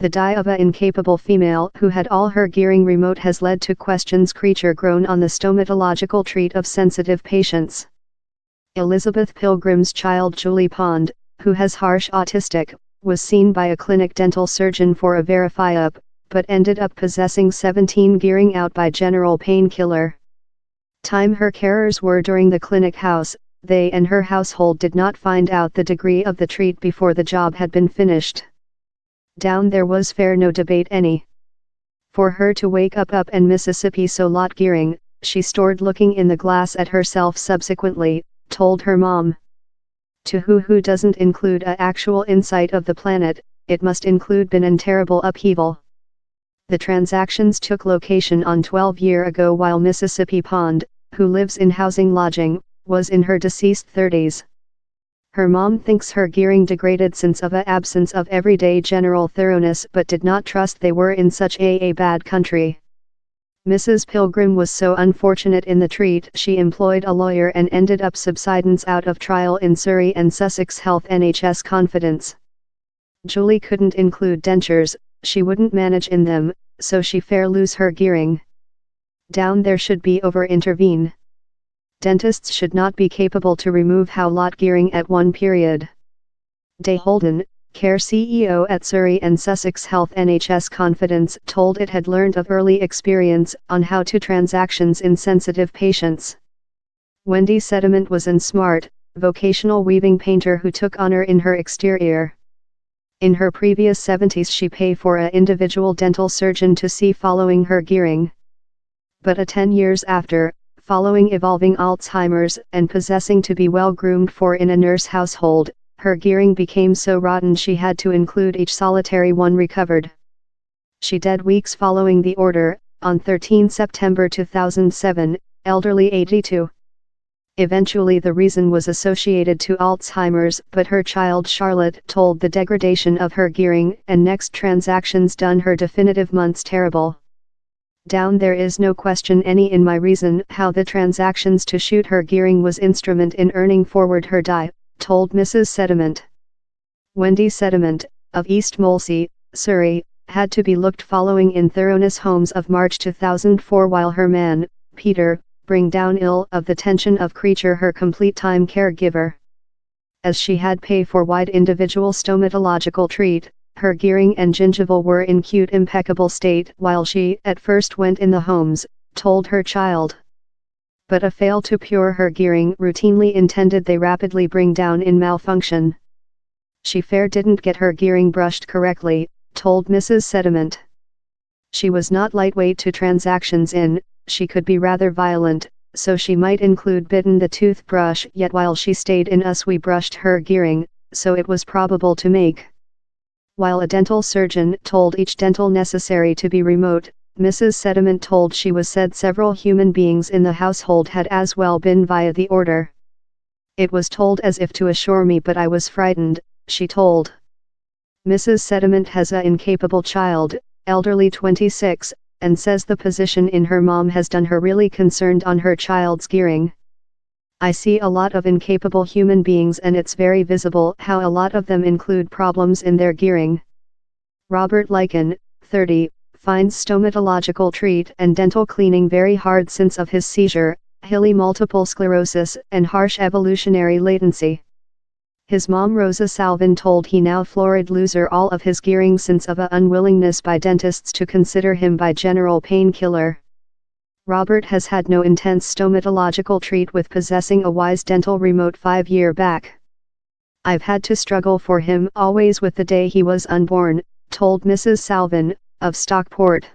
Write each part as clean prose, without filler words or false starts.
The die of a incapable female who had all her gearing remote has led to questions creature grown on the stomatological treat of sensitive patients. Elizabeth Pilgrim's child Julie Pond, who has harsh autistic, was seen by a clinic dental surgeon for a verify-up, but ended up possessing 17 gearing out by general painkiller. Time her carers were during the clinic house, they and her household did not find out the degree of the treat before the job had been finished. Down there was fair no debate any. For her to wake up and Mississippi so lot gearing, she stored looking in the glass at herself subsequently, told her mom. To who doesn't include a actual insight of the planet, it must include been and terrible upheaval. The transactions took location on 12 years ago while Mississippi Pond, who lives in housing lodging, was in her deceased 30s. Her mom thinks her gearing degraded since of a absence of everyday general thoroughness but did not trust they were in such a bad country. Mrs. Pilgrim was so unfortunate in the treat she employed a lawyer and ended up subsidence out of trial in Surrey and Sussex Health NHS confidence. Julie couldn't include dentures, she wouldn't manage in them, so she fair lose her gearing. Down there should be over-intervene. Dentists should not be capable to remove how lot gearing at one period. De Holden, Care CEO at Surrey and Sussex Health NHS Confidence, told it had learned of early experience on how to transactions in sensitive patients. Wendy Sediment was an smart, vocational weaving painter who took honor in her exterior. In her previous 70s she paid for a individual dental surgeon to see following her gearing. But 10 years after, following evolving Alzheimer's and possessing to be well groomed for in a nurse household, her gearing became so rotten she had to include each solitary one recovered. She died weeks following the order, on 13 September 2007, elderly 82. Eventually the reason was associated to Alzheimer's, but her child Charlotte told the degradation of her gearing and next transactions done her definitive months terrible. Down there is no question any in my reason how the transactions to shoot her gearing was instrument in earning forward her die, told Mrs. Sediment. Wendy Sediment, of East Molesey, Surrey, had to be looked following in thoroughness homes of March 2004 while her man, Peter, bring down ill of the tension of creature her complete time caregiver. As she had pay for wide individual stomatological treat, her gearing and gingival were in cute impeccable state while she at first went in the homes, told her child. But a fail to cure her gearing routinely intended they rapidly bring down in malfunction. She fair didn't get her gearing brushed correctly, told Mrs. Sediment. She was not lightweight to transactions in, she could be rather violent, so she might include bitten the toothbrush yet while she stayed in us we brushed her gearing, so it was probable to make. While a dental surgeon told each dental necessary to be remote, Mrs. Sediment told she was said several human beings in the household had as well been via the order. It was told as if to assure me but I was frightened, she told. Mrs. Sediment has a incapable child, elderly 26, and says the position in her mom has done her really concerned on her child's gearing. I see a lot of incapable human beings and it's very visible how a lot of them include problems in their gearing. Robert Lycan, 30, finds stomatological treat and dental cleaning very hard since of his seizure, hilly multiple sclerosis and harsh evolutionary latency. His mom Rosa Salvin told he now florid loser all of his gearing since of a unwillingness by dentists to consider him by general painkiller. Robert has had no intense stomatological treat with possessing a wise dental remote 5 years back. I've had to struggle for him always with the day he was unborn, told Mrs. Salvin, of Stockport.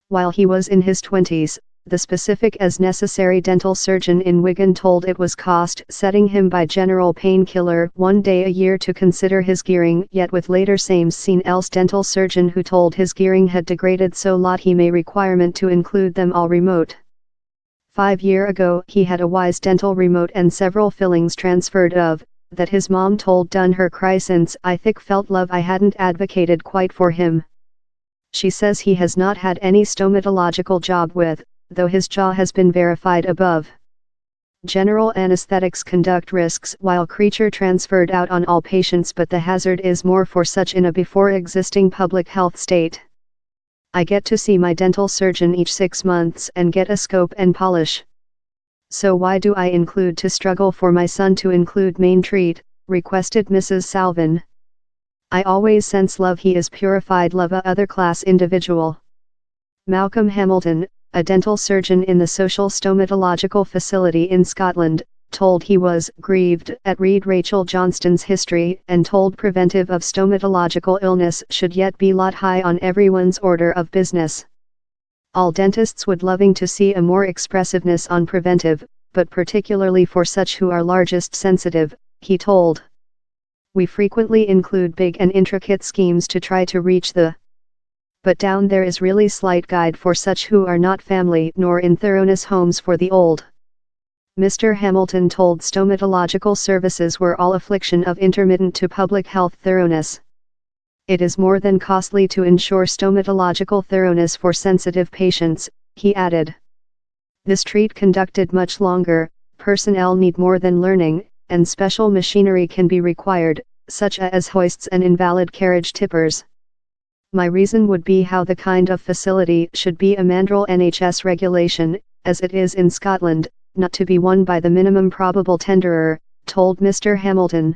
While he was in his 20s, the specific as necessary dental surgeon in Wigan told it was cost setting him by general painkiller 1 day a year to consider his gearing yet with later same's seen else dental surgeon who told his gearing had degraded so lot he may requirement to include them all remote. 5 years ago he had a wise dental remote and several fillings transferred of, that his mom told done her cry since I thick felt love I hadn't advocated quite for him. She says he has not had any stomatological job with, though his jaw has been verified above. General anesthetics conduct risks while creature transferred out on all patients, but the hazard is more for such in a before existing public health state. I get to see my dental surgeon each 6 months and get a scope and polish. So why do I include to struggle for my son to include main treat, requested Mrs. Salvin. I always sense love, he is purified love a other class individual. Malcolm Hamilton, a dental surgeon in the social stomatological facility in Scotland, told he was grieved at read Rachel Johnston's history and told preventive of stomatological illness should yet be lot high on everyone's order of business. All dentists would loving to see a more expressiveness on preventive, but particularly for such who are largest sensitive, he told. We frequently include big and intricate schemes to try to reach the but down there is really slight guide for such who are not family nor in thoroughness homes for the old. Mr. Hamilton told stomatological services were all affliction of intermittent to public health thoroughness. It is more than costly to ensure stomatological thoroughness for sensitive patients, he added. This treat conducted much longer, personnel need more than learning, and special machinery can be required, such as hoists and invalid carriage tippers. My reason would be how the kind of facility should be a mandrel NHS regulation, as it is in Scotland, not to be won by the minimum probable tenderer, told Mr. Hamilton.